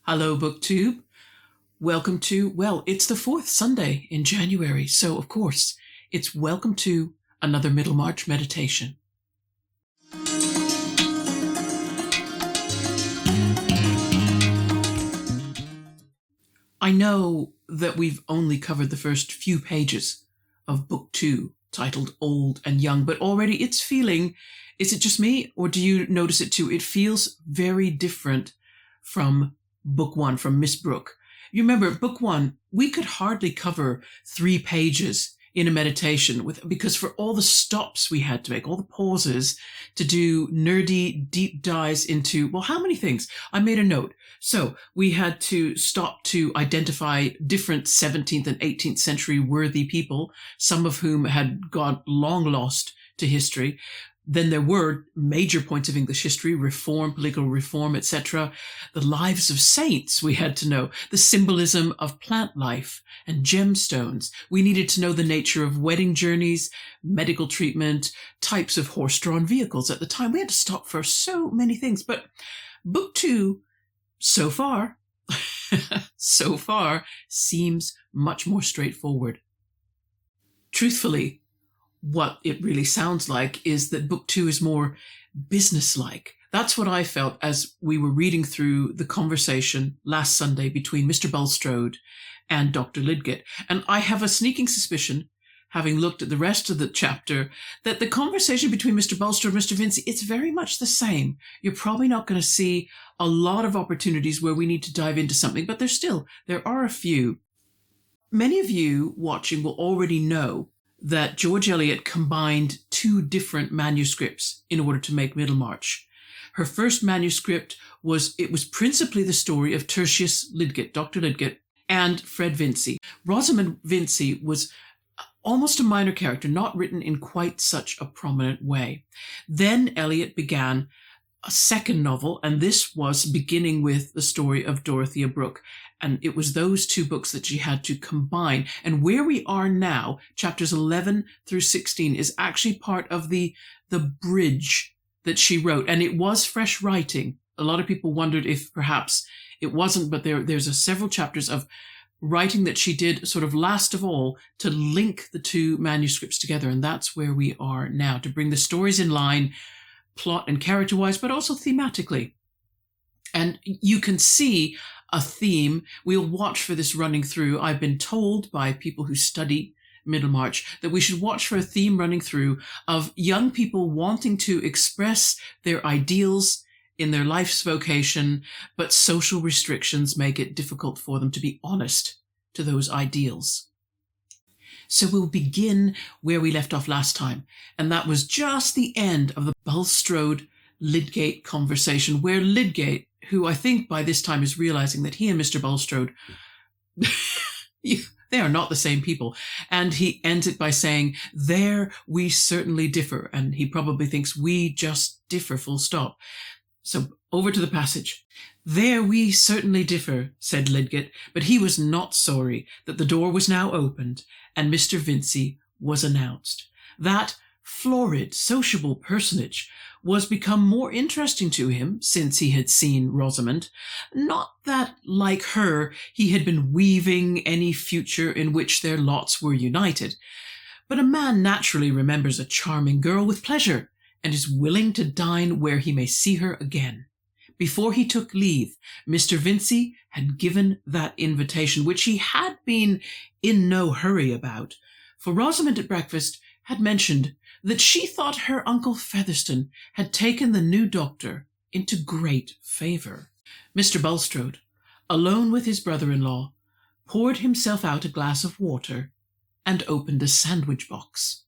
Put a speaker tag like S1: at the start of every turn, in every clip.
S1: Hello, BookTube. Welcome to, well, it's the fourth Sunday in January, so of course, it's welcome to another Middlemarch meditation. I know that we've only covered the first few pages of Book 2, titled Old and Young, but already it's feeling, is it just me, or do you notice it too? It feels very different from Book 1, from Miss Brooke. You remember, Book 1, we could hardly cover 3 pages in a meditation because for all the stops we had to make, all the pauses to do nerdy deep dives into, well, how many things? I made a note. So we had to stop to identify different 17th and 18th century worthy people, some of whom had got long lost to history. Then there were major points of English history, reform, political reform, etc. The lives of saints we had to know, the symbolism of plant life and gemstones. We needed to know the nature of wedding journeys, medical treatment, types of horse-drawn vehicles at the time. We had to stop for so many things. But Book 2, so far, seems much more straightforward. Truthfully, what it really sounds like is that Book 2 is more businesslike. That's what I felt as we were reading through the conversation last Sunday between Mr. Bulstrode and Dr. Lidgett. And I have a sneaking suspicion, having looked at the rest of the chapter, that the conversation between Mr. Bulstrode and Mr. Vincey, it's very much the same. You're probably not going to see a lot of opportunities where we need to dive into something, but there are a few. Many of you watching will already know that George Eliot combined 2 different manuscripts in order to make Middlemarch. Her first manuscript was principally the story of Tertius Lidgett, Dr. Lidgett, and Fred Vincey. Rosamund Vincey was almost a minor character, not written in quite such a prominent way. Then Eliot began a second novel, and this was beginning with the story of Dorothea Brooke. And it was those 2 books that she had to combine. And where we are now, chapters 11 through 16, is actually part of the bridge that she wrote. And it was fresh writing. A lot of people wondered if perhaps it wasn't, but there's several chapters of writing that she did sort of last of all to link the 2 manuscripts together. And that's where we are now, to bring the stories in line, plot and character-wise, but also thematically. And you can see a theme. We'll watch for this running through. I've been told by people who study Middlemarch that we should watch for a theme running through of young people wanting to express their ideals in their life's vocation, but social restrictions make it difficult for them to be honest to those ideals. So we'll begin where we left off last time, and that was just the end of the Bulstrode-Lidgett conversation, where Lidgett, who I think by this time is realizing that he and Mr. Bulstrode, they are not the same people. And he ends it by saying, "There we certainly differ." And he probably thinks we just differ, full stop. So over to the passage. "There we certainly differ," said Lidgett, but he was not sorry that the door was now opened and Mr. Vincey was announced. That florid, sociable personage was become more interesting to him since he had seen Rosamond. Not that, like her, he had been weaving any future in which their lots were united, but a man naturally remembers a charming girl with pleasure, and is willing to dine where he may see her again. Before he took leave, Mr. Vincey had given that invitation, which he had been in no hurry about, for Rosamond at breakfast had mentioned that she thought her Uncle Featherstone had taken the new doctor into great favour. Mr. Bulstrode, alone with his brother-in-law, poured himself out a glass of water and opened a sandwich box.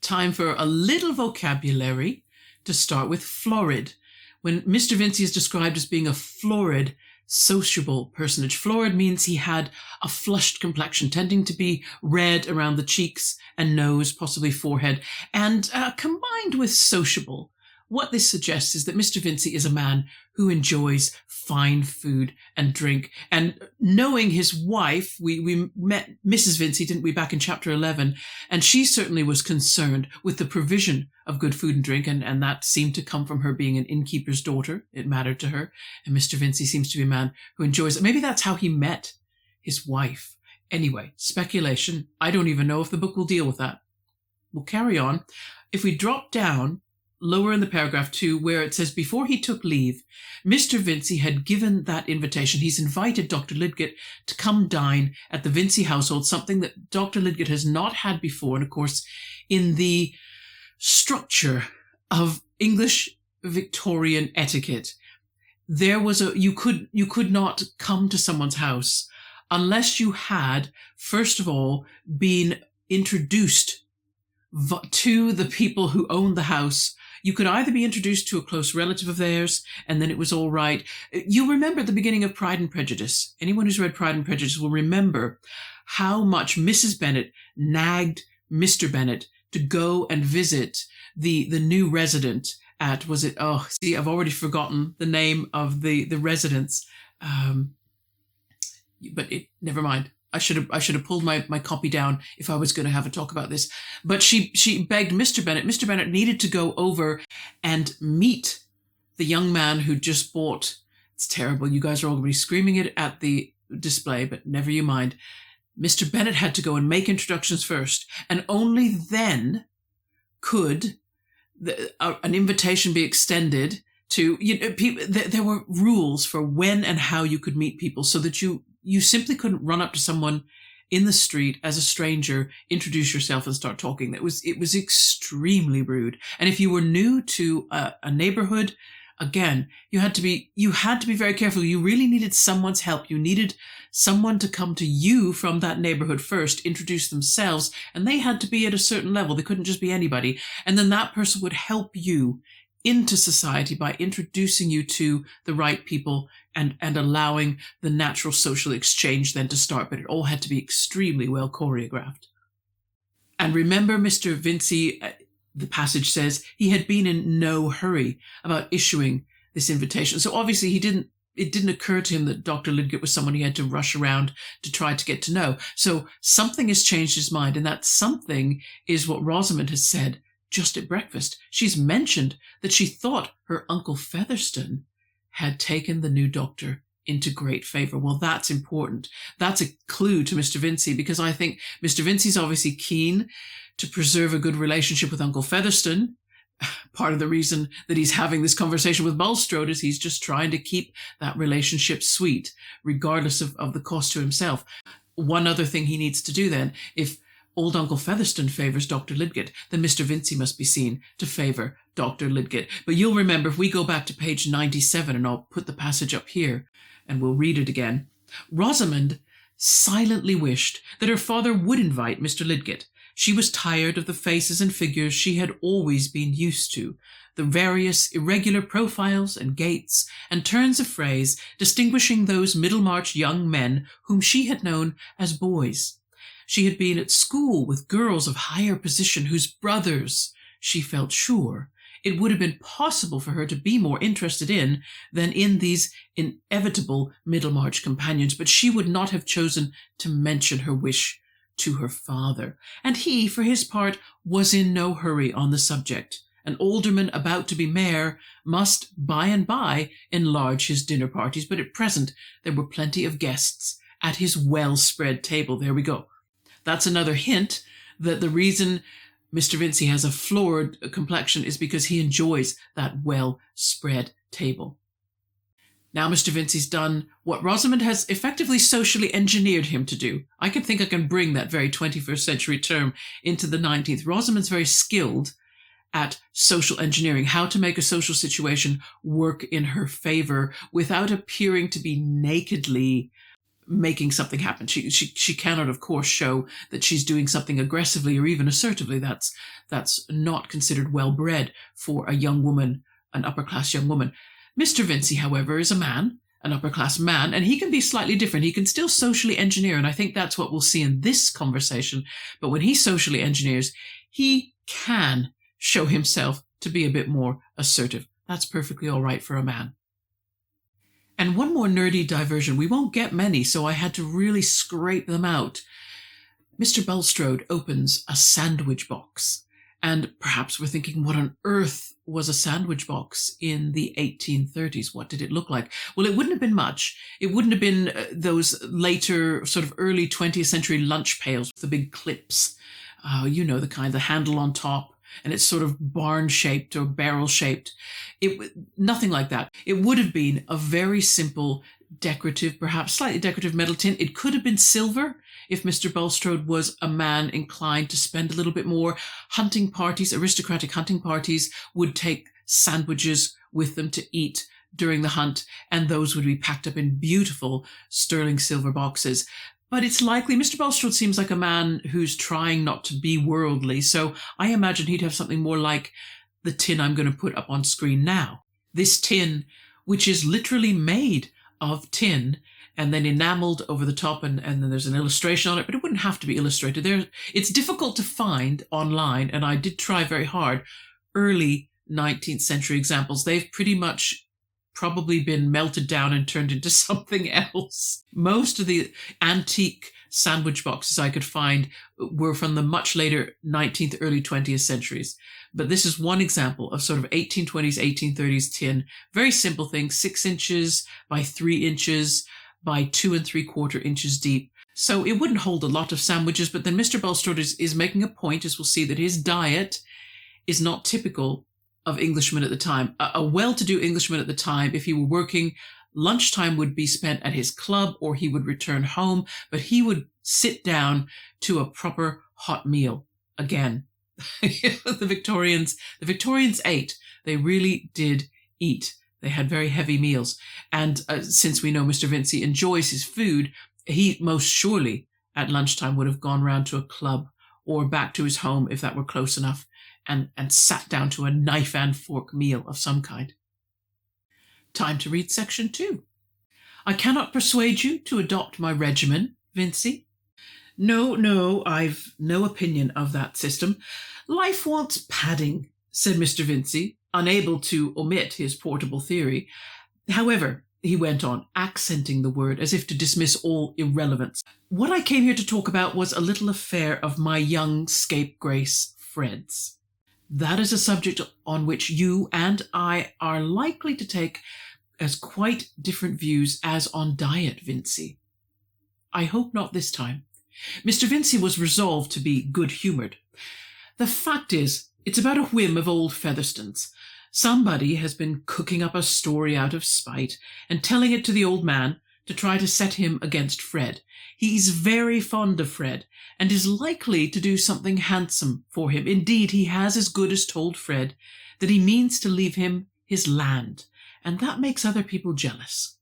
S1: Time for a little vocabulary, to start with florid. When Mr. Vincey is described as being a florid, sociable personage, florid means he had a flushed complexion, tending to be red around the cheeks and nose, possibly forehead, and combined with sociable what this suggests is that Mr. Vincey is a man who enjoys fine food and drink. And knowing his wife, we met Mrs. Vincey, didn't we, back in chapter 11, and she certainly was concerned with the provision of good food and drink, and that seemed to come from her being an innkeeper's daughter. It mattered to her. And Mr. Vincey seems to be a man who enjoys it. Maybe that's how he met his wife. Anyway, speculation. I don't even know if the book will deal with that. We'll carry on. If we drop down lower in the paragraph to where it says, before he took leave, Mr. Vincey had given that invitation. He's invited Dr. Lidgett to come dine at the Vincey household, something that Dr. Lidgett has not had before. And of course, in the structure of English Victorian etiquette, there was you could not come to someone's house unless you had, first of all, been introduced to the people who owned the house. You could either be introduced to a close relative of theirs, and then it was all right. You remember at the beginning of Pride and Prejudice. Anyone who's read Pride and Prejudice will remember how much Mrs. Bennet nagged Mr. Bennet to go and visit the new resident at, was it, oh, see, I've already forgotten the name of the residence. But never mind. I should have pulled my copy down if I was going to have a talk about this. But she begged Mr. Bennet. Mr. Bennet needed to go over and meet the young man who just bought. It's terrible. You guys are all going to be screaming it at the display, but never you mind. Mr. Bennet had to go and make introductions first, and only then could an invitation be extended to people. There were rules for when and how you could meet people, so that you simply couldn't run up to someone in the street as a stranger, introduce yourself and start talking. It was extremely rude. And if you were new to a neighborhood, again, you had to be very careful. You really needed someone's help. You needed someone to come to you from that neighborhood first, introduce themselves, and they had to be at a certain level. They couldn't just be anybody. And then that person would help you into society by introducing you to the right people and allowing the natural social exchange then to start. But it all had to be extremely well choreographed. And remember, Mr. Vincey, the passage says, he had been in no hurry about issuing this invitation. So obviously it didn't occur to him that Dr. Lidgett was someone he had to rush around to try to get to know. So something has changed his mind, and that something is what Rosamond has said just at breakfast. She's mentioned that she thought her Uncle Featherstone had taken the new doctor into great favour. Well, that's important. That's a clue to Mr. Vincey, because I think Mr. Vincey's obviously keen to preserve a good relationship with Uncle Featherstone. Part of the reason that he's having this conversation with Bulstrode is he's just trying to keep that relationship sweet, regardless of the cost to himself. One other thing he needs to do then, if old Uncle Featherstone favours Dr. Lidgett, then Mr. Vincey must be seen to favour Dr. Lidgett. But you'll remember, if we go back to page 97, and I'll put the passage up here, and we'll read it again. Rosamond silently wished that her father would invite Mr. Lidgett. She was tired of the faces and figures she had always been used to, the various irregular profiles and gaits and turns of phrase distinguishing those Middlemarch young men whom she had known as boys. She had been at school with girls of higher position whose brothers, she felt sure, it would have been possible for her to be more interested in than in these inevitable Middlemarch companions, but she would not have chosen to mention her wish to her father. And he, for his part, was in no hurry on the subject. An alderman about to be mayor must by and by enlarge his dinner parties, but at present there were plenty of guests at his well-spread table. There we go. That's another hint that the reason Mr. Vincey has a florid complexion is because he enjoys that well-spread table. Now Mr. Vincey's done what Rosamond has effectively socially engineered him to do. I can bring that very 21st century term into the 19th. Rosamond's very skilled at social engineering, how to make a social situation work in her favour without appearing to be nakedly making something happen. She cannot, of course, show that she's doing something aggressively or even assertively. That's not considered well-bred for a young woman, an upper-class young woman. Mr. Vincey, however, is a man, an upper-class man, and he can be slightly different. He can still socially engineer, and I think that's what we'll see in this conversation. But when he socially engineers, he can show himself to be a bit more assertive. That's perfectly all right for a man. And one more nerdy diversion. We won't get many, so I had to really scrape them out. Mr. Bulstrode opens a sandwich box. And perhaps we're thinking, what on earth was a sandwich box in the 1830s? What did it look like? Well, it wouldn't have been much. It wouldn't have been those later sort of early 20th century lunch pails with the big clips. The kind, the handle on top, and it's sort of barn-shaped or barrel-shaped. Nothing like that. It would have been a very simple, decorative, perhaps slightly decorative metal tin. It could have been silver if Mr. Bulstrode was a man inclined to spend a little bit more. Hunting parties, aristocratic hunting parties, would take sandwiches with them to eat during the hunt, and those would be packed up in beautiful sterling silver boxes. But it's likely Mr. Bulstrode seems like a man who's trying not to be worldly, so I imagine he'd have something more like the tin I'm going to put up on screen now. This tin, which is literally made of tin and then enameled over the top, and then there's an illustration on it, but it wouldn't have to be illustrated. It's difficult to find online, and I did try very hard. Early 19th century examples, they've pretty much probably been melted down and turned into something else. Most of the antique sandwich boxes I could find were from the much later 19th, early 20th centuries. But this is one example of sort of 1820s, 1830s tin. Very simple thing, 6 inches by 3 inches by 2 3/4 inches deep. So it wouldn't hold a lot of sandwiches, but then Mr. Bulstrode is making a point, as we'll see, that his diet is not typical of Englishmen at the time. A well-to-do Englishman at the time, if he were working, lunchtime would be spent at his club or he would return home, but he would sit down to a proper hot meal. Again, the Victorians ate. They really did eat. They had very heavy meals. And since we know Mr. Vincey enjoys his food, he most surely at lunchtime would have gone round to a club or back to his home if that were close enough, and sat down to a knife and fork meal of some kind. Time to read section 2. I cannot persuade you to adopt my regimen, Vincey. No, I've no opinion of that system. Life wants padding, said Mr. Vincey, unable to omit his portable theory. However, he went on, accenting the word as if to dismiss all irrelevance. What I came here to talk about was a little affair of my young scapegrace Fred's. That is a subject on which you and I are likely to take as quite different views as on diet, Vincey. I hope not this time. Mr. Vincey was resolved to be good-humoured. The fact is, it's about a whim of old Featherstone's. Somebody has been cooking up a story out of spite and telling it to the old man to try to set him against Fred. He's very fond of Fred and is likely to do something handsome for him. Indeed, he has as good as told Fred that he means to leave him his land, and that makes other people jealous.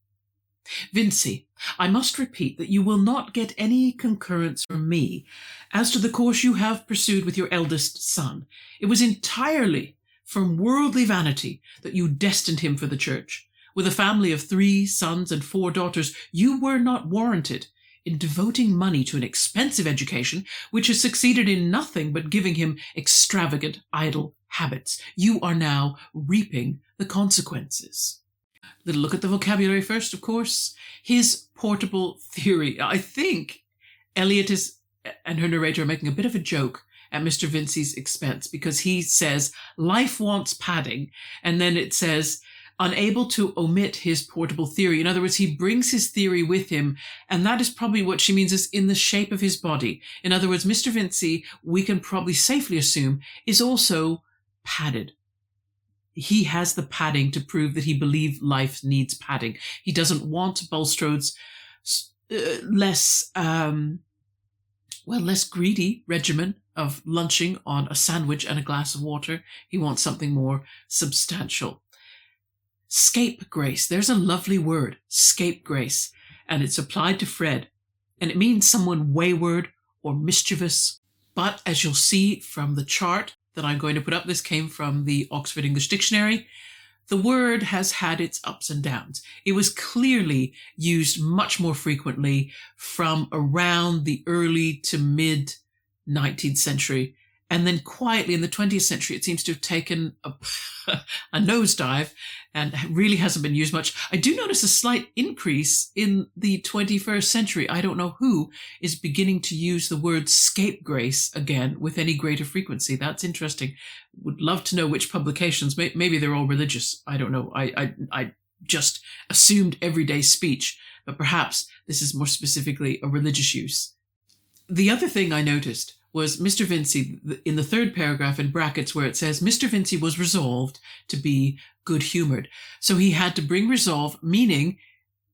S1: Vincey, I must repeat that you will not get any concurrence from me as to the course you have pursued with your eldest son. It was entirely from worldly vanity that you destined him for the church. With a family of 3 sons and 4 daughters, you were not warranted in devoting money to an expensive education which has succeeded in nothing but giving him extravagant, idle habits. You are now reaping the consequences. Little look at the vocabulary first, of course. His portable theory. I think Eliot and her narrator are making a bit of a joke at Mr. Vincey's expense, because he says, life wants padding, and then it says, unable to omit his portable theory. In other words, he brings his theory with him, and that is probably what she means is in the shape of his body. In other words, Mr. Vincey, we can probably safely assume, is also padded. He has the padding to prove that he believes life needs padding. He doesn't want Bulstrode's less greedy regimen of lunching on a sandwich and a glass of water. He wants something more substantial. Scapegrace. There's a lovely word, scapegrace, and it's applied to Fred, and it means someone wayward or mischievous. But as you'll see from the chart that I'm going to put up, this came from the Oxford English Dictionary, the word has had its ups and downs. It was clearly used much more frequently from around the early to mid 19th century, And then quietly in the 20th century, it seems to have taken a nosedive and really hasn't been used much. I do notice a slight increase in the 21st century. I don't know who is beginning to use the word scapegrace again with any greater frequency. That's interesting. Would love to know which publications. Maybe they're all religious. I don't know. I just assumed everyday speech, but perhaps this is more specifically a religious use. The other thing I noticed was Mr. Vincey, in the third paragraph in brackets where it says, Mr. Vincey was resolved to be good-humoured. So he had to bring resolve, meaning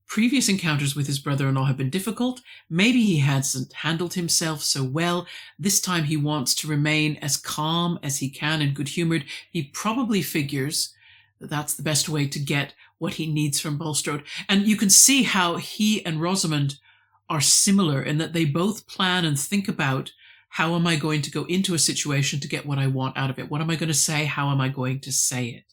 S1: previous encounters with his brother-in-law have been difficult. Maybe he hasn't handled himself so well. This time he wants to remain as calm as he can and good-humoured. He probably figures that that's the best way to get what he needs from Bulstrode. And you can see how he and Rosamond are similar in that they both plan and think about, how am I going to go into a situation to get what I want out of it? What am I going to say? How am I going to say it?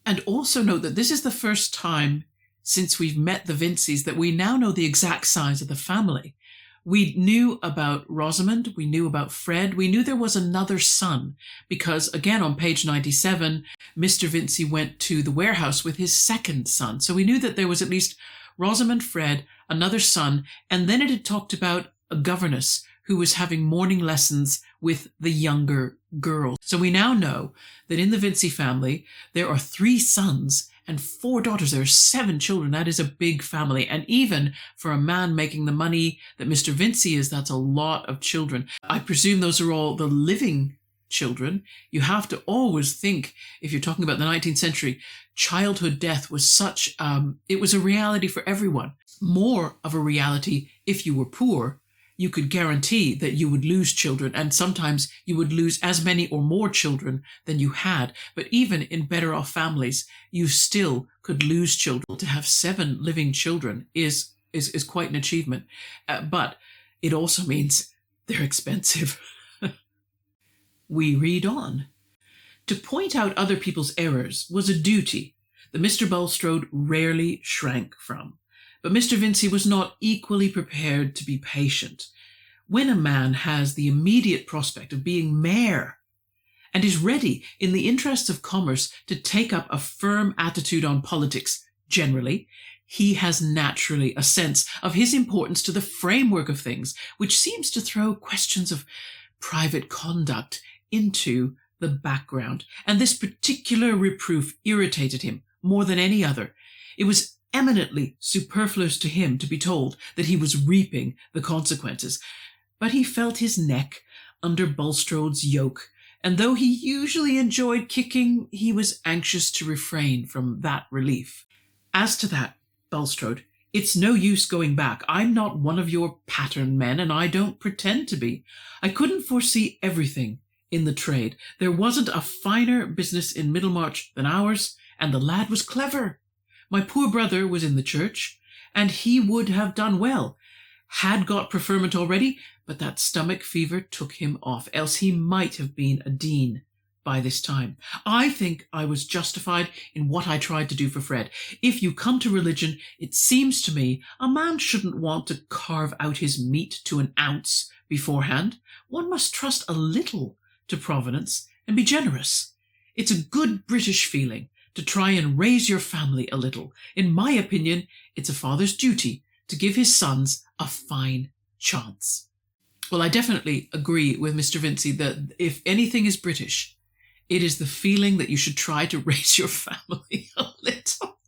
S1: And also note that this is the first time since we've met the Vinceys that we now know the exact size of the family. We knew about Rosamond, we knew about Fred, we knew there was another son because, again, on page 97, Mr. Vincey went to the warehouse with his second son. So we knew that there was at least Rosamond, Fred, another son, and then it had talked about a governess who was having morning lessons with the younger girl. So we now know that in the Vincey family, there are 3 sons and 4 daughters. There are 7 children. That is a big family. And even for a man making the money that Mr. Vincey is, that's a lot of children. I presume those are all the living children. You have to always think, if you're talking about the 19th century, childhood death was such, it was a reality for everyone. More of a reality if you were poor. You could guarantee that you would lose children, and sometimes you would lose as many or more children than you had. But even in better off families, you still could lose children. To have 7 living children is quite an achievement. But it also means they're expensive. We read on. To point out other people's errors was a duty that Mr. Bulstrode rarely shrank from. But Mr. Vincey was not equally prepared to be patient. When a man has the immediate prospect of being mayor and is ready, in the interests of commerce, to take up a firm attitude on politics generally, he has naturally a sense of his importance to the framework of things, which seems to throw questions of private conduct into the background. And this particular reproof irritated him more than any other. It was eminently superfluous to him to be told that he was reaping the consequences, but he felt his neck under Bulstrode's yoke, and though he usually enjoyed kicking, he was anxious to refrain from that relief. As to that, Bulstrode, it's no use going back. I'm not one of your pattern men, and I don't pretend to be. I couldn't foresee everything in the trade. There wasn't a finer business in Middlemarch than ours, and the lad was clever. My poor brother was in the church, and he would have done well, had got preferment already, but that stomach fever took him off, else he might have been a dean by this time. I think I was justified in what I tried to do for Fred. If you come to religion, it seems to me a man shouldn't want to carve out his meat to an ounce beforehand. One must trust a little to Providence and be generous. It's a good British feeling to try and raise your family a little. In my opinion, it's a father's duty to give his sons a fine chance. Well, I definitely agree with Mr. Vincey that if anything is British, it is the feeling that you should try to raise your family a little.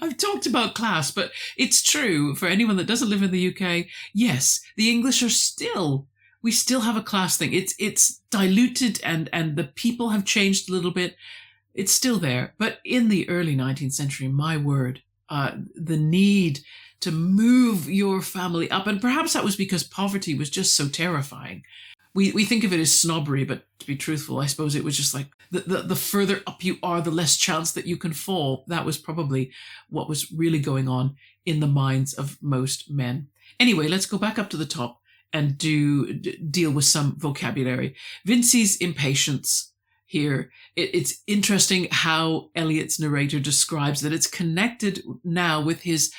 S1: I've talked about class, but it's true for anyone that doesn't live in the UK. Yes, the English are we still have a class thing. It's diluted and the people have changed a little bit. It's still there. But in the early 19th century, my word, the need to move your family up, and perhaps that was because poverty was just so terrifying. We think of it as snobbery, but to be truthful, I suppose it was just like the further up you are, the less chance that you can fall. That was probably what was really going on in the minds of most men. Anyway, let's go back up to the top and deal with some vocabulary. Vincey's impatience here. It's interesting how Eliot's narrator describes that it's connected now with his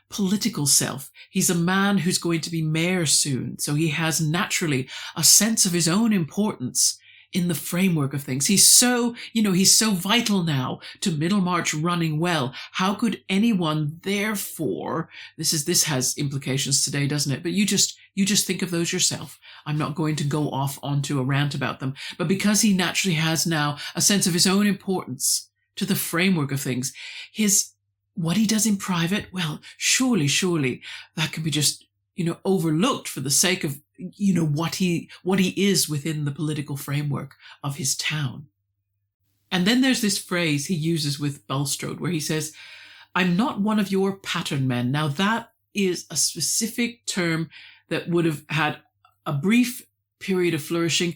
S1: political self. He's a man who's going to be mayor soon, so he has naturally a sense of his own importance in the framework of things. He's so vital now to Middlemarch running well. How could anyone therefore, this has implications today, doesn't it? But you just think of those yourself. I'm not going to go off onto a rant about them. But because he naturally has now a sense of his own importance to the framework of things, what he does in private, well, surely that can be just, overlooked for the sake of, what he is within the political framework of his town. And then there's this phrase he uses with Bulstrode where he says, "I'm not one of your pattern men." Now that is a specific term that would have had a brief period of flourishing.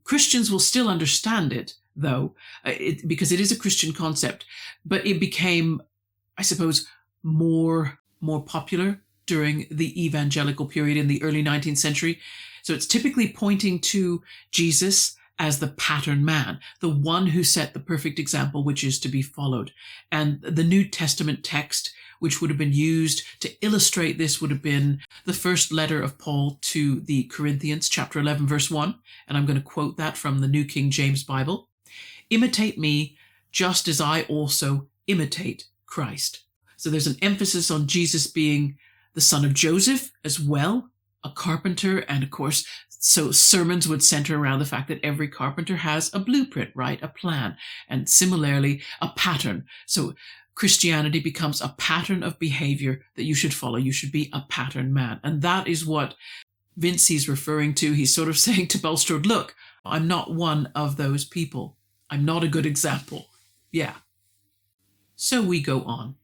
S1: Christians will still understand it, though, because it is a Christian concept, but it became, I suppose, more popular during the evangelical period in the early 19th century. So it's typically pointing to Jesus as the pattern man, the one who set the perfect example which is to be followed. And the New Testament text which would have been used to illustrate this would have been the first letter of Paul to the Corinthians, chapter 11, verse 1. And I'm going to quote that from the New King James Bible. "Imitate me, just as I also imitate Christ." So there's an emphasis on Jesus being the son of Joseph as well, a carpenter. And of course, so sermons would center around the fact that every carpenter has a blueprint, right? A plan. And similarly, a pattern. So Christianity becomes a pattern of behavior that you should follow. You should be a pattern man. And that is what Vincey's referring to. He's sort of saying to Bulstrode, look, I'm not one of those people. I'm not a good example. Yeah. So we go on.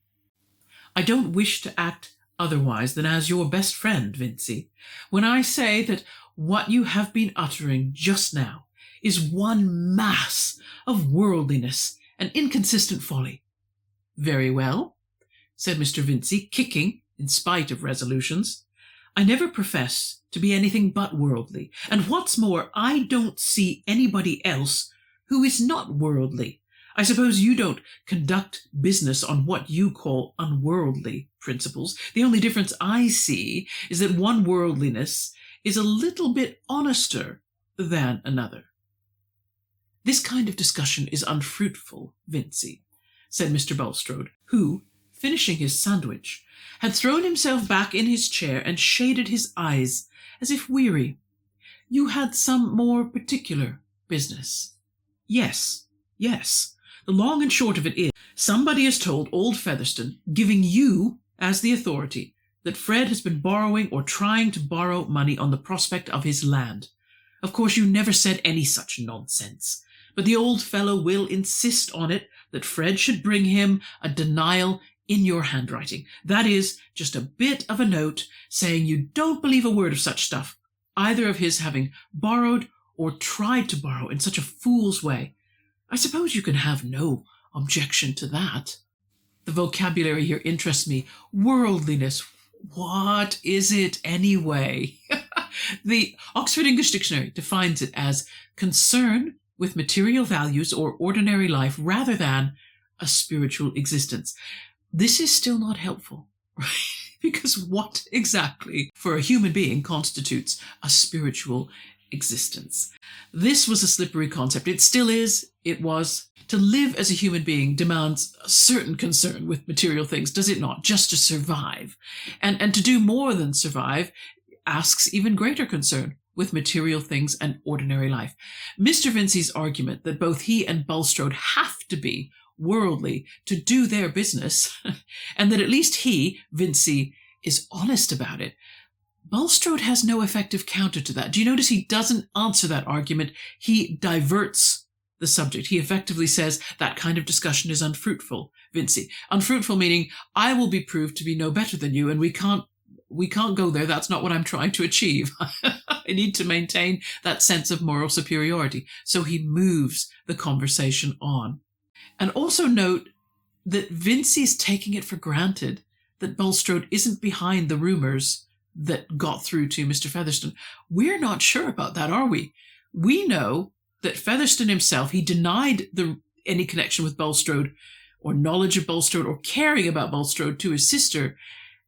S1: "I don't wish to act otherwise than as your best friend, Vincey, when I say that what you have been uttering just now is one mass of worldliness and inconsistent folly." "Very well," said Mr. Vincey, kicking in spite of resolutions. "I never profess to be anything but worldly, and what's more, I don't see anybody else who is not worldly. I suppose you don't conduct business on what you call unworldly principles. The only difference I see is that one worldliness is a little bit honester than another." "This kind of discussion is unfruitful, Vincey," said Mr. Bulstrode, who, finishing his sandwich, had thrown himself back in his chair and shaded his eyes as if weary. "You had some more particular business." Yes. The long and short of it is, somebody has told old Featherstone, giving you as the authority, that Fred has been borrowing or trying to borrow money on the prospect of his land. Of course, you never said any such nonsense, but the old fellow will insist on it that Fred should bring him a denial in your handwriting. That is, just a bit of a note saying you don't believe a word of such stuff, either of his having borrowed or tried to borrow in such a fool's way. I suppose you can have no objection to that. The vocabulary here interests me. Worldliness. What is it anyway? The Oxford English Dictionary defines it as concern with material values or ordinary life rather than a spiritual existence. This is still not helpful, right? Because what exactly for a human being constitutes a spiritual existence? This was a slippery concept. It still is. It was. To live as a human being demands a certain concern with material things, does it not? Just to survive. And to do more than survive asks even greater concern with material things and ordinary life. Mr. Vincey's argument that both he and Bulstrode have to be worldly to do their business, and that at least he, Vincey, is honest about it, Bulstrode has no effective counter to that. Do you notice he doesn't answer that argument? He diverts the subject. He effectively says that kind of discussion is unfruitful, Vincey. Unfruitful meaning I will be proved to be no better than you, and we can't go there. That's not what I'm trying to achieve. I need to maintain that sense of moral superiority. So he moves the conversation on. And also note that Vincey's taking it for granted that Bulstrode isn't behind the rumors that got through to Mr. Featherstone. We're not sure about that, are we? We know that Featherstone himself, he denied any connection with Bulstrode or knowledge of Bulstrode or caring about Bulstrode to his sister.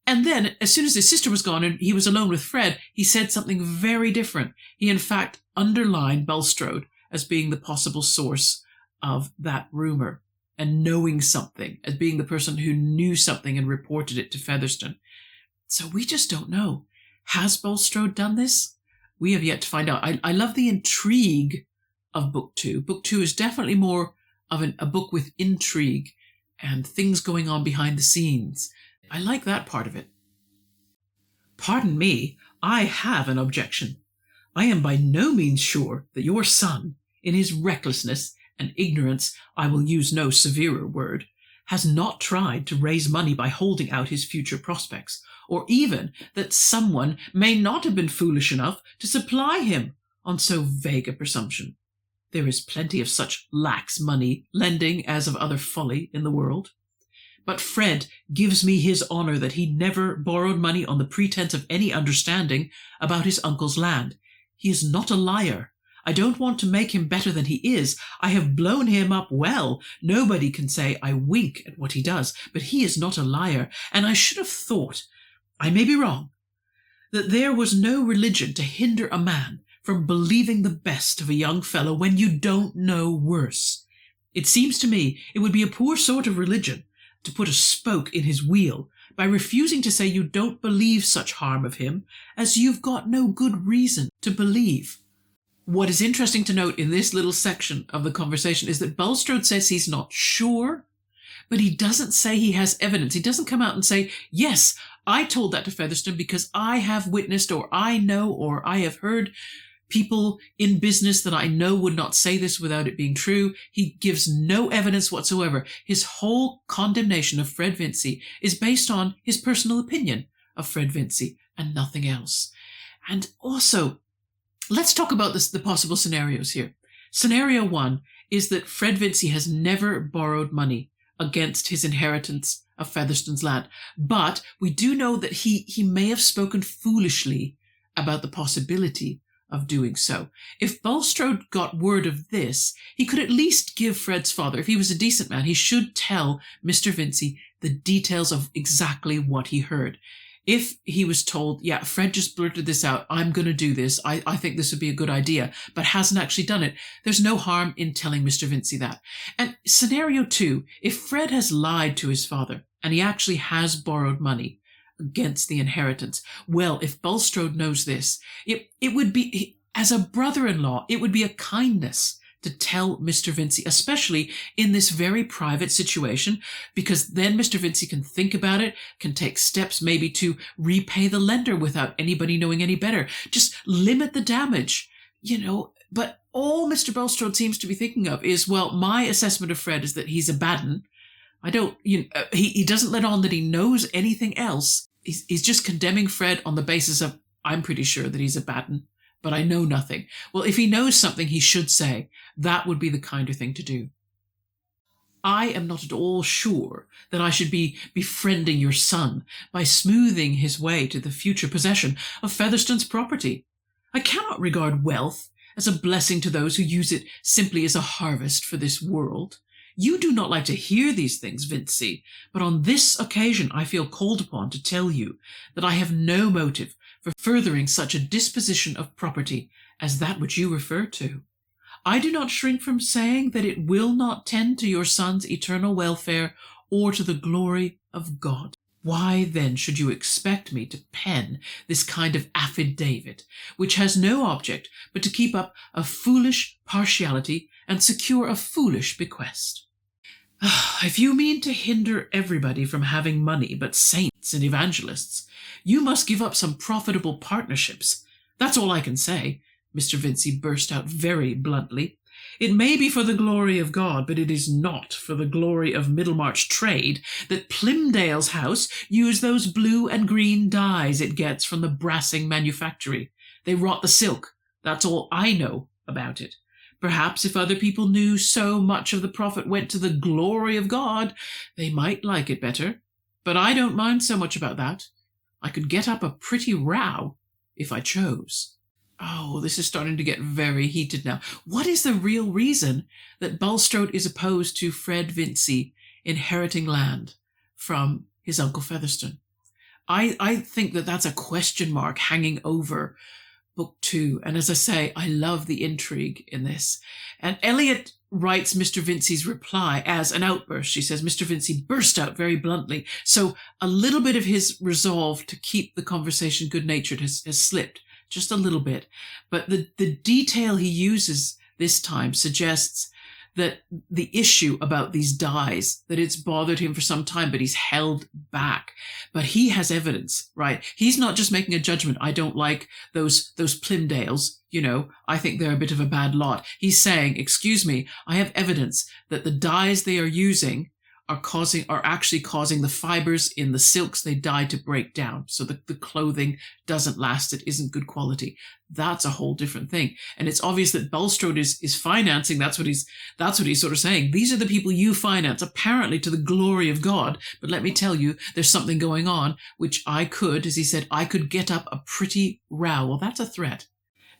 S1: And then, as soon as his sister was gone and he was alone with Fred, he said something very different. He, in fact, underlined Bulstrode as being the possible source of that rumor, and knowing something, as being the person who knew something and reported it to Featherstone. So we just don't know. Has Bulstrode done this? We have yet to find out. I love the intrigue of Book 2. Book 2 is definitely more of a book with intrigue and things going on behind the scenes. I like that part of it. Pardon me, I have an objection. I am by no means sure that your son, in his recklessness and ignorance, I will use no severer word, has not tried to raise money by holding out his future prospects, or even that someone may not have been foolish enough to supply him on so vague a presumption. There is plenty of such lax money lending as of other folly in the world. But Fred gives me his honour that he never borrowed money on the pretence of any understanding about his uncle's land. He is not a liar. I don't want to make him better than he is. I have blown him up well. Nobody can say I wink at what he does, but he is not a liar. And I should have thought, I may be wrong, that there was no religion to hinder a man from believing the best of a young fellow when you don't know worse. It seems to me it would be a poor sort of religion to put a spoke in his wheel by refusing to say you don't believe such harm of him as you've got no good reason to believe. What is interesting to note in this little section of the conversation is that Bulstrode says he's not sure, but he doesn't say he has evidence. He doesn't come out and say, yes, I told that to Featherstone because I have witnessed, or I know, or I have heard people in business that I know would not say this without it being true. He gives no evidence whatsoever. His whole condemnation of Fred Vincy is based on his personal opinion of Fred Vincy and nothing else. And also, let's talk about the possible scenarios here. Scenario 1 is that Fred Vincy has never borrowed money against his inheritance of Featherstone's land, but we do know that he may have spoken foolishly about the possibility of doing so. If Bulstrode got word of this, he could at least give Fred's father, if he was a decent man, he should tell Mr. Vincy the details of exactly what he heard. If he was told, yeah, Fred just blurted this out, I'm going to do this, I think this would be a good idea, but hasn't actually done it, there's no harm in telling Mr. Vincy that. And scenario 2, if Fred has lied to his father and he actually has borrowed money against the inheritance, well, if Bulstrode knows this, it would be, as a brother-in-law, it would be a kindness to tell Mr. Vincy, especially in this very private situation, because then Mr. Vincy can think about it, can take steps maybe to repay the lender without anybody knowing any better. Just limit the damage, But all Mr. Bulstrode seems to be thinking of is, well, my assessment of Fred is that he's a bad un. He doesn't let on that he knows anything else. He's just condemning Fred on the basis of, I'm pretty sure that he's a bad un, but I know nothing. Well, if he knows something, he should say. That would be the kinder thing to do. I am not at all sure that I should be befriending your son by smoothing his way to the future possession of Featherstone's property. I cannot regard wealth as a blessing to those who use it simply as a harvest for this world. You do not like to hear these things, Vincy, but on this occasion I feel called upon to tell you that I have no motive for furthering such a disposition of property as that which you refer to. I do not shrink from saying that it will not tend to your son's eternal welfare or to the glory of God. Why then should you expect me to pen this kind of affidavit, which has no object but to keep up a foolish partiality and secure a foolish bequest? If you mean to hinder everybody from having money but saints and evangelists, you must give up some profitable partnerships. That's all I can say, Mr. Vincy burst out very bluntly. It may be for the glory of God, but it is not for the glory of Middlemarch trade that Plymdale's house use those blue and green dyes it gets from the brassing manufactory. They rot the silk. That's all I know about it. Perhaps if other people knew so much of the profit went to the glory of God, they might like it better. But I don't mind so much about that. I could get up a pretty row if I chose. Oh, this is starting to get very heated now. What is the real reason that Bulstrode is opposed to Fred Vincy inheriting land from his Uncle Featherstone? I think that that's a question mark hanging over book 2. And as I say, I love the intrigue in this. And Eliot writes Mr. Vincey's reply as an outburst. She says, Mr. Vincey burst out very bluntly. So a little bit of his resolve to keep the conversation good-natured has slipped, just a little bit. But the detail he uses this time suggests that the issue about these dyes, that it's bothered him for some time, but he's held back. But he has evidence, right? He's not just making a judgment. I don't like those Plymdales. I think they're a bit of a bad lot. He's saying, excuse me, I have evidence that the dyes they are using are actually causing the fibers in the silks they dye to break down. So the clothing doesn't last. It isn't good quality. That's a whole different thing. And it's obvious that Bulstrode is financing. That's what he's sort of saying. These are the people you finance, apparently to the glory of God. But let me tell you, there's something going on, which I could, as he said, I could get up a pretty row. Well, that's a threat.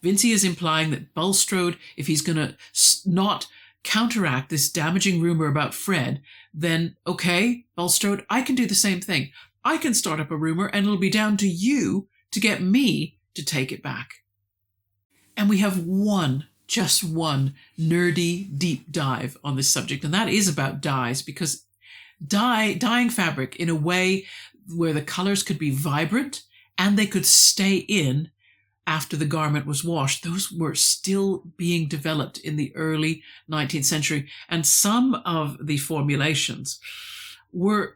S1: Vincey is implying that Bulstrode, if he's going to not counteract this damaging rumor about Fred, then, okay, Bulstrode, I can do the same thing. I can start up a rumor and it'll be down to you to get me to take it back. And we have just one nerdy deep dive on this subject, and that is about dyes, because dyeing fabric in a way where the colors could be vibrant and they could stay in after the garment was washed, those were still being developed in the early 19th century. And some of the formulations were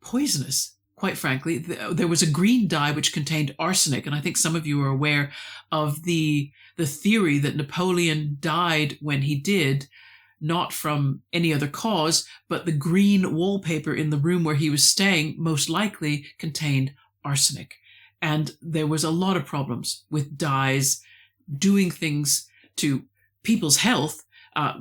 S1: poisonous, quite frankly. There was a green dye which contained arsenic. And I think some of you are aware of the theory that Napoleon died when he did, not from any other cause, but the green wallpaper in the room where he was staying most likely contained arsenic. And there was a lot of problems with dyes doing things to people's health.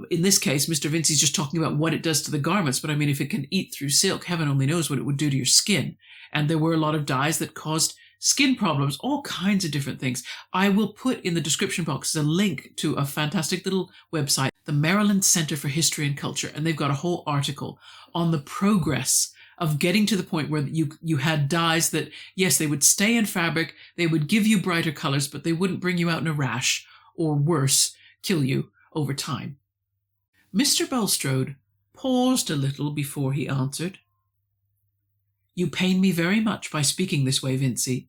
S1: In this case, Mr. Vincey's just talking about what it does to the garments. But I mean, if it can eat through silk, heaven only knows what it would do to your skin. And there were a lot of dyes that caused skin problems, all kinds of different things. I will put in the description box a link to a fantastic little website, the Maryland Center for History and Culture. And they've got a whole article on the progress of getting to the point where you had dyes that, yes, they would stay in fabric, they would give you brighter colors, but they wouldn't bring you out in a rash, or worse, kill you over time. Mr. Bulstrode paused a little before he answered. You pain me very much by speaking this way, Vincey.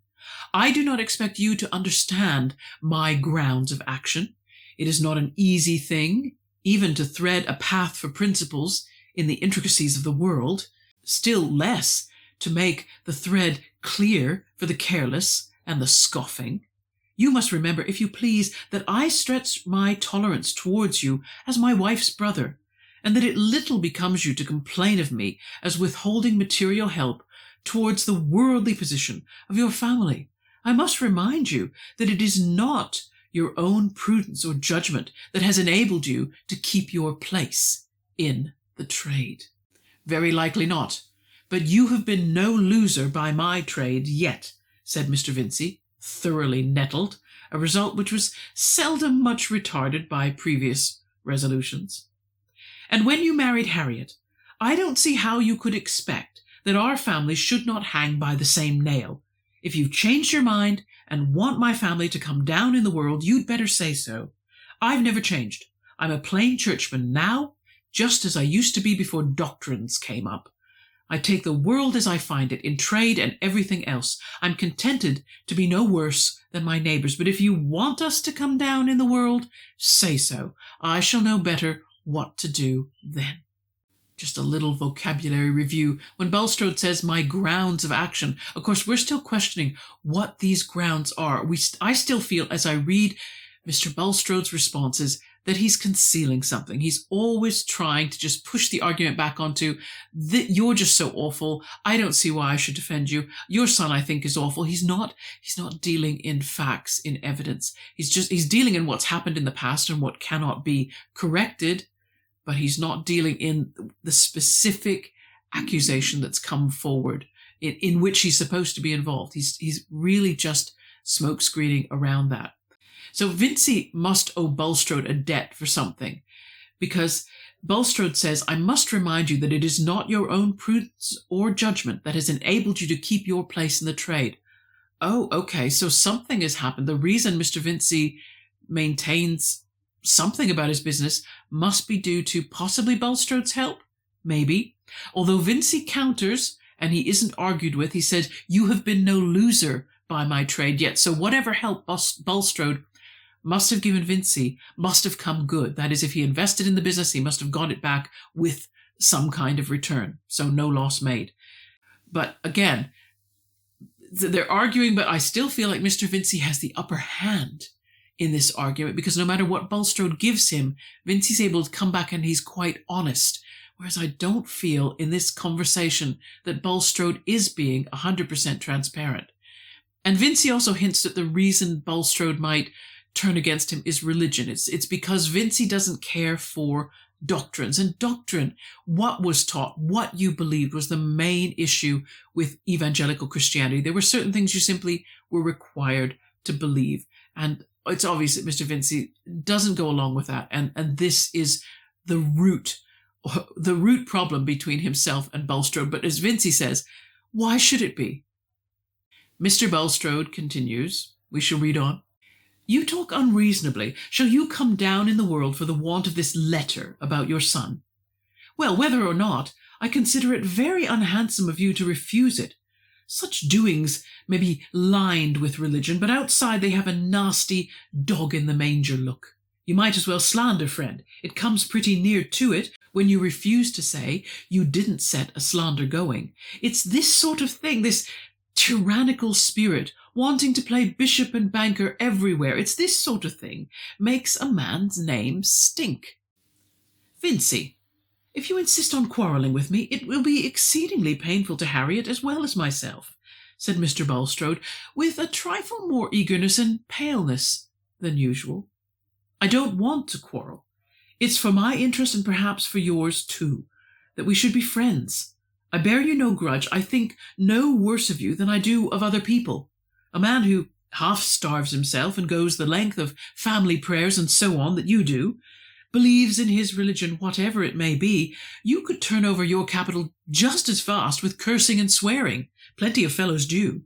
S1: I do not expect you to understand my grounds of action. It is not an easy thing, even to thread a path for principles in the intricacies of the world, still less to make the thread clear for the careless and the scoffing. You must remember, if you please, that I stretch my tolerance towards you as my wife's brother, and that it little becomes you to complain of me as withholding material help towards the worldly position of your family. I must remind you that it is not your own prudence or judgment that has enabled you to keep your place in the trade. Very likely not, but you have been no loser by my trade yet, said Mr. Vincey, thoroughly nettled, a result which was seldom much retarded by previous resolutions. And when you married Harriet, I don't see how you could expect that our family should not hang by the same nail. If you've changed your mind and want my family to come down in the world, you'd better say so. I've never changed. I'm a plain churchman now, just as I used to be before doctrines came up. I take the world as I find it, in trade and everything else. I'm contented to be no worse than my neighbours, but if you want us to come down in the world, say so. I shall know better what to do then. Just a little vocabulary review. When Bulstrode says my grounds of action, of course, we're still questioning what these grounds are. I still feel, as I read Mr. Bulstrode's responses, that he's concealing something. He's always trying to just push the argument back onto that you're just so awful. I don't see why I should defend you. Your son, I think, is awful. He's not dealing in facts, in evidence. He's dealing in what's happened in the past and what cannot be corrected, but he's not dealing in the specific accusation that's come forward in which he's supposed to be involved. He's really just smokescreening around that. So Vincey must owe Bulstrode a debt for something, because Bulstrode says, I must remind you that it is not your own prudence or judgment that has enabled you to keep your place in the trade. Oh, okay, so something has happened. The reason Mr. Vincey maintains something about his business must be due to possibly Bulstrode's help? Maybe. Although Vincey counters, and he isn't argued with, he says, you have been no loser by my trade yet, so whatever help Bulstrode must have given Vincey must have come good. That is, if he invested in the business, he must have got it back with some kind of return, so no loss made. But again, they're arguing, but I still feel like Mr. Vincey has the upper hand in this argument, because no matter what Bulstrode gives him, Vincey's able to come back and he's quite honest. Whereas I don't feel in this conversation that Bulstrode is being 100% transparent. And Vincey also hints that the reason Bulstrode might turn against him is religion. It's because Vincey doesn't care for doctrines. And doctrine, what was taught, what you believed, was the main issue with evangelical Christianity. There were certain things you simply were required to believe. And it's obvious that Mr. Vincey doesn't go along with that. And this is the root problem between himself and Bulstrode. But as Vincey says, why should it be? Mr. Bulstrode continues, we shall read on. You talk unreasonably. Shall you come down in the world for the want of this letter about your son? Well, whether or not, I consider it very unhandsome of you to refuse it. Such doings may be lined with religion, but outside they have a nasty dog-in-the-manger look. You might as well slander, friend. It comes pretty near to it when you refuse to say you didn't set a slander going. It's this sort of thing, this tyrannical spirit, wanting to play bishop and banker everywhere. It's this sort of thing makes a man's name stink. Vincey, if you insist on quarrelling with me, it will be exceedingly painful to Harriet as well as myself, said Mr. Bulstrode, with a trifle more eagerness and paleness than usual. I don't want to quarrel. It's for my interest and perhaps for yours too, that we should be friends. I bear you no grudge. I think no worse of you than I do of other people. A man who half starves himself and goes the length of family prayers and so on that you do, believes in his religion whatever it may be, you could turn over your capital just as fast with cursing and swearing. Plenty of fellows do.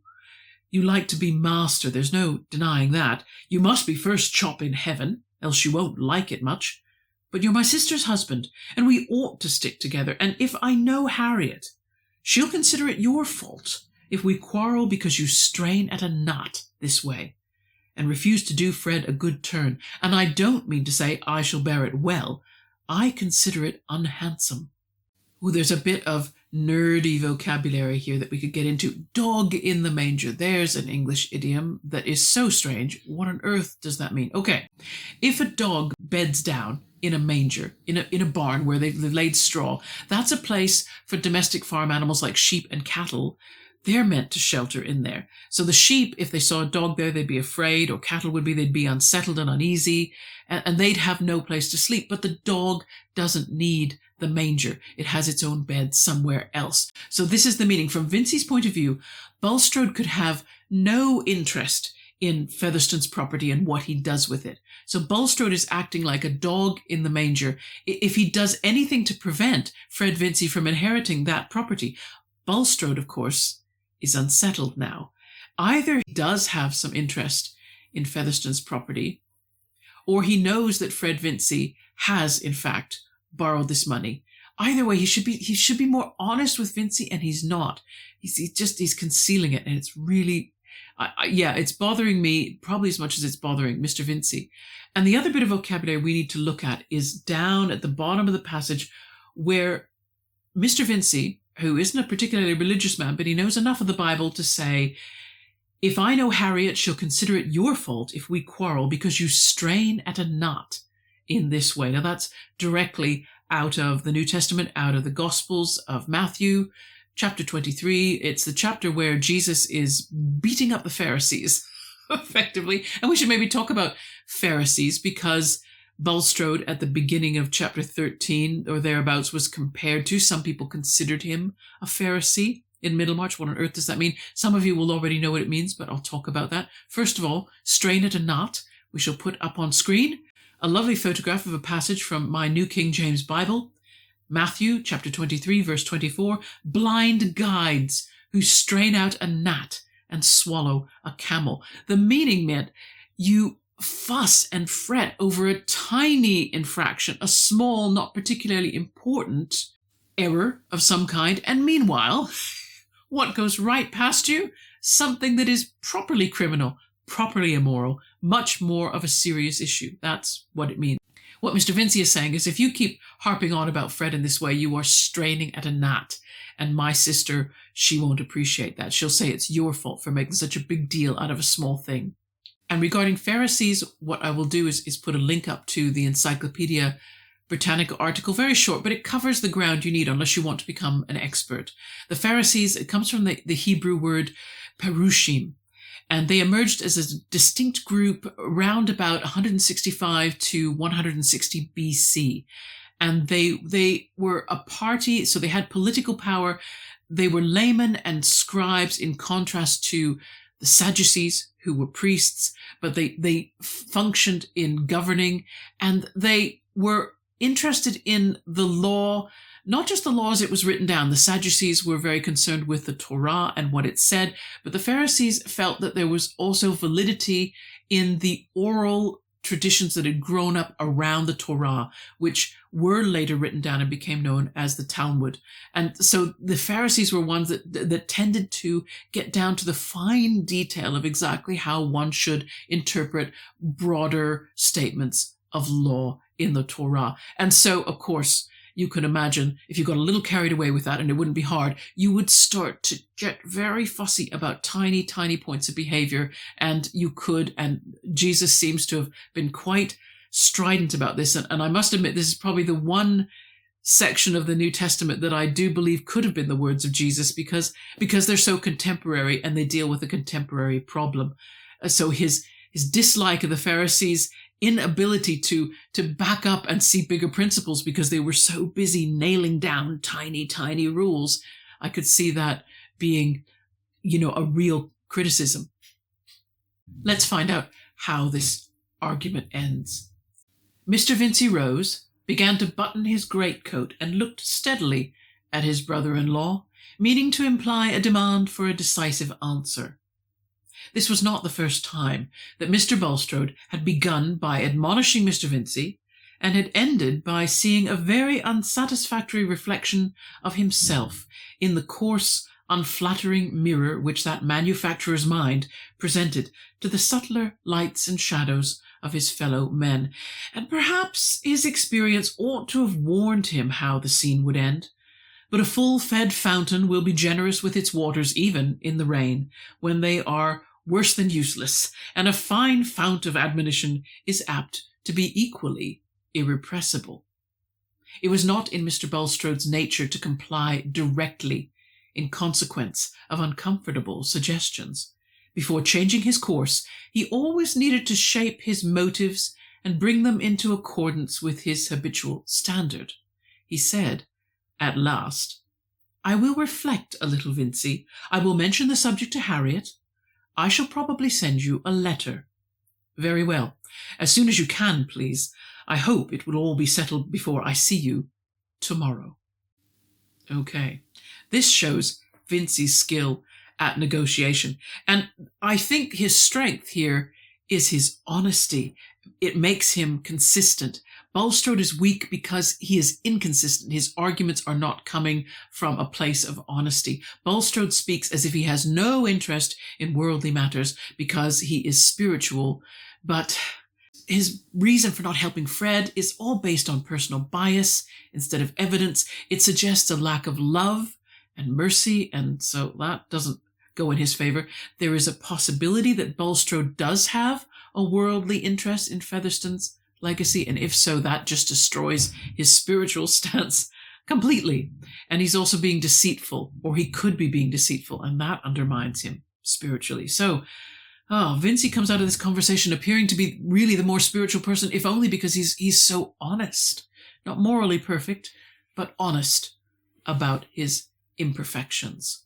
S1: You like to be master, there's no denying that. You must be first chop in heaven, else you won't like it much. But you're my sister's husband, and we ought to stick together. And if I know Harriet, she'll consider it your fault if we quarrel because you strain at a knot this way, and refuse to do Fred a good turn. And I don't mean to say I shall bear it well. I consider it unhandsome. Ooh, there's a bit of nerdy vocabulary here that we could get into. Dog in the manger. There's an English idiom that is so strange. What on earth does that mean? Okay, if a dog beds down in a manger, in a barn where they've laid straw, that's a place for domestic farm animals like sheep and cattle. They're meant to shelter in there. So the sheep, if they saw a dog there, they'd be afraid, or cattle would be, they'd be unsettled and uneasy, and they'd have no place to sleep. But the dog doesn't need the manger. It has its own bed somewhere else. So this is the meaning. From Vincey's point of view, Bulstrode could have no interest in Featherstone's property and what he does with it. So Bulstrode is acting like a dog in the manger. If he does anything to prevent Fred Vincey from inheriting that property, Bulstrode, of course, is unsettled now. Either he does have some interest in Featherstone's property, or he knows that Fred Vincey has, in fact, borrowed this money. Either way, he should be more honest with Vincey, and he's not. He's concealing it, and it's really, it's bothering me probably as much as it's bothering Mr. Vincey. And the other bit of vocabulary we need to look at is down at the bottom of the passage, where Mr. Vincey, who isn't a particularly religious man, but he knows enough of the Bible to say, if I know Harriet, she'll consider it your fault if we quarrel because you strain at a knot in this way. Now that's directly out of the New Testament, out of the Gospels of Matthew, chapter 23. It's the chapter where Jesus is beating up the Pharisees, effectively. And we should maybe talk about Pharisees, because Bulstrode at the beginning of chapter 13 or thereabouts was compared to, some people considered him a Pharisee in Middlemarch. What on earth does that mean? Some of you will already know what it means, but I'll talk about that. First of all, strain at a knot, we shall put up on screen. a lovely photograph of a passage from my New King James Bible, Matthew chapter 23, verse 24, blind guides who strain out a gnat and swallow a camel. The meaning meant you fuss and fret over a tiny infraction, a small, not particularly important error of some kind, and meanwhile, what goes right past you? Something that is properly criminal, properly immoral, much more of a serious issue. That's what it means. What Mr. Vincey is saying is if you keep harping on about Fred in this way, you are straining at a gnat. And my sister, she won't appreciate that. She'll say it's your fault for making such a big deal out of a small thing. And regarding Pharisees, what I will do is put a link up to the Encyclopedia Britannica article, very short, but it covers the ground you need unless you want to become an expert. The Pharisees, it comes from the Hebrew word perushim, and they emerged as a distinct group around about 165 to 160 BC. And they were a party, so they had political power. They were laymen and scribes in contrast to the Sadducees, who were priests, but they functioned in governing, and they were interested in the law, not just the law as it was written down. The Sadducees were very concerned with the Torah and what it said, but the Pharisees felt that there was also validity in the oral traditions that had grown up around the Torah, which were later written down and became known as the Talmud. And so the Pharisees were ones that tended to get down to the fine detail of exactly how one should interpret broader statements of law in the Torah. And so, of course, you can imagine if you got a little carried away with that, and it wouldn't be hard, you would start to get very fussy about tiny, tiny points of behavior. And Jesus seems to have been quite strident about this. And I must admit, this is probably the one section of the New Testament that I do believe could have been the words of Jesus, because they're so contemporary and they deal with a contemporary problem. So his dislike of the Pharisees' inability to back up and see bigger principles because they were so busy nailing down tiny, tiny rules. I could see that being, a real criticism. Let's find out how this argument ends. Mr. Vincey rose, began to button his greatcoat, and looked steadily at his brother-in-law, meaning to imply a demand for a decisive answer. This was not the first time that Mr. Bulstrode had begun by admonishing Mr. Vincey, and had ended by seeing a very unsatisfactory reflection of himself in the coarse, unflattering mirror which that manufacturer's mind presented to the subtler lights and shadows of his fellow men. And perhaps his experience ought to have warned him how the scene would end. But a full-fed fountain will be generous with its waters even in the rain, when they are worse than useless, and a fine fount of admonition is apt to be equally irrepressible. It was not in Mr. Bulstrode's nature to comply directly in consequence of uncomfortable suggestions. Before changing his course, he always needed to shape his motives and bring them into accordance with his habitual standard. He said, at last, "I will reflect a little, Vincey. I will mention the subject to Harriet. I shall probably send you a letter." "Very well. As soon as you can, please. I hope it will all be settled before I see you tomorrow." Okay. This shows Vincey's skill at negotiation. And I think his strength here is his honesty. It makes him consistent. Bulstrode is weak because he is inconsistent. His arguments are not coming from a place of honesty. Bulstrode speaks as if he has no interest in worldly matters because he is spiritual, but his reason for not helping Fred is all based on personal bias instead of evidence. It suggests a lack of love and mercy, and so that doesn't go in his favor. There is a possibility that Bulstrode does have a worldly interest in Featherstone's legacy, and if so, that just destroys his spiritual stance completely. And he's also being deceitful, or he could be being deceitful, and that undermines him spiritually. So, Vincey comes out of this conversation appearing to be really the more spiritual person, if only because he's so honest. Not morally perfect, but honest about his imperfections.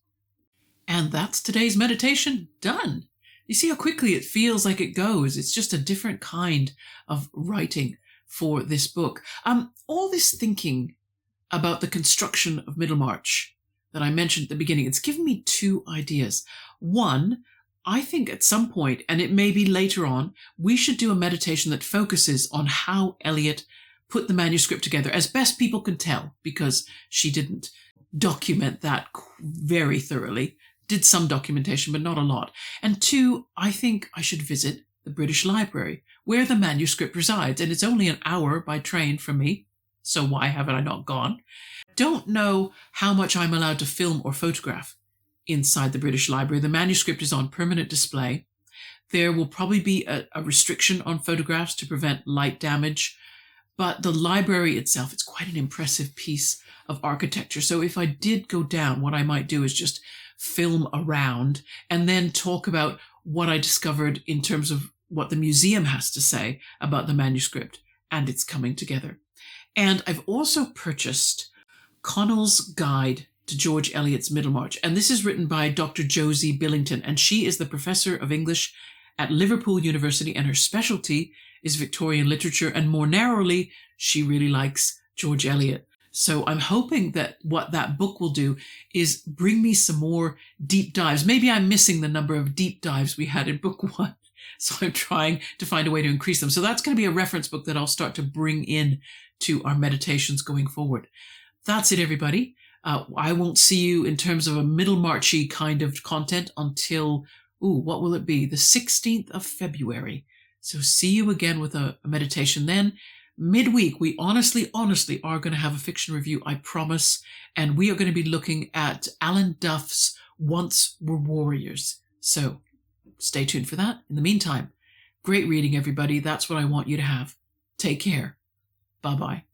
S1: And that's today's meditation done. You see how quickly it feels like it goes. It's just a different kind of writing for this book. All this thinking about the construction of Middlemarch that I mentioned at the beginning, it's given me two ideas. One, I think at some point, and it may be later on, we should do a meditation that focuses on how Eliot put the manuscript together as best people can tell, because she didn't document that very thoroughly. Did some documentation, but not a lot. And two, I think I should visit the British Library, where the manuscript resides, and it's only an hour by train from me, so why haven't I not gone? Don't know how much I'm allowed to film or photograph inside the British Library. The manuscript is on permanent display. There will probably be a restriction on photographs to prevent light damage, but the library itself, it's quite an impressive piece of architecture. So if I did go down, what I might do is just film around and then talk about what I discovered in terms of what the museum has to say about the manuscript and its coming together. And I've also purchased Connell's Guide to George Eliot's Middlemarch. And this is written by Dr. Josie Billington, and she is the professor of English at Liverpool University, and her specialty is Victorian literature, and more narrowly, she really likes George Eliot. So I'm hoping that what that book will do is bring me some more deep dives. Maybe I'm missing the number of deep dives we had in book one, so I'm trying to find a way to increase them. So that's going to be a reference book that I'll start to bring in to our meditations going forward. That's it, everybody. I won't see you in terms of a Middlemarchy kind of content until, what will it be? The 16th of February. So see you again with a meditation then. Midweek, we honestly are going to have a fiction review, I promise. And we are going to be looking at Alan Duff's Once Were Warriors. So stay tuned for that. In the meantime, great reading, everybody. That's what I want you to have. Take care. Bye-bye.